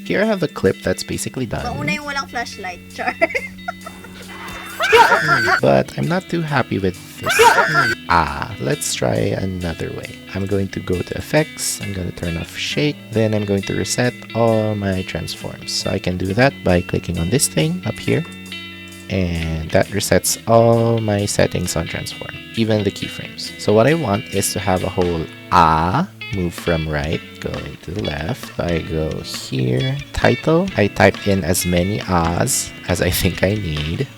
Here I have a clip that's basically done. Mauna yung walang flashlight, char. But I'm not too happy with this. Let's try another way. I'm going to go to effects, I'm going to turn off shake, then I'm going to reset all my transforms. So I can do that by clicking on this thing up here, and that resets all my settings on transform, even the keyframes. So what I want is to have a whole move from right going to the left. I go here, title, I type in as many as I think I need.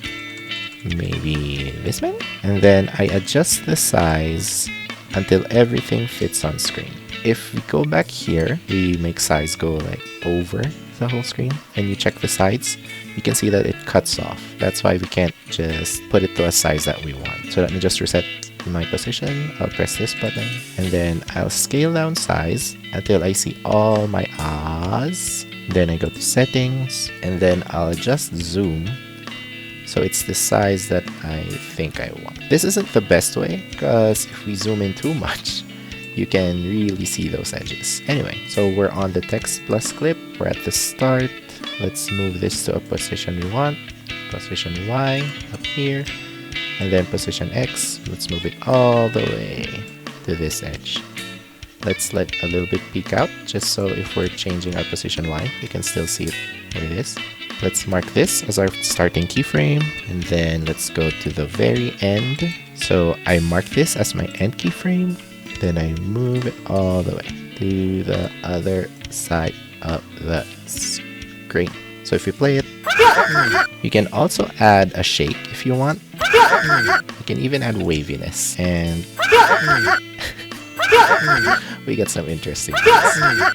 Maybe this many, and then I adjust the size until everything fits on screen. If we go back here, we make size go like over the whole screen, and you check the sides, you can see that it cuts off. That's why we can't just put it to a size that we want. So let me just reset my position. I'll press this button, and then I'll scale down size until I see all my ahs. Then I go to settings, and then I'll adjust zoom so it's the size that I think I want. This isn't the best way, because if we zoom in too much, you can really see those edges. Anyway, so we're on the text plus clip. We're at the start. Let's move this to a position we want. Position Y up here, and then position X. Let's move it all the way to this edge. Let's let a little bit peek out, just so if we're changing our position Y, we can still see it where it is. Let's mark this as our starting keyframe, and then let's go to the very end. So I mark this as my end keyframe, then I move it all the way to the other side of the screen. So if we play it, you can also add a shake if you want. You can even add waviness, and we get some interesting things.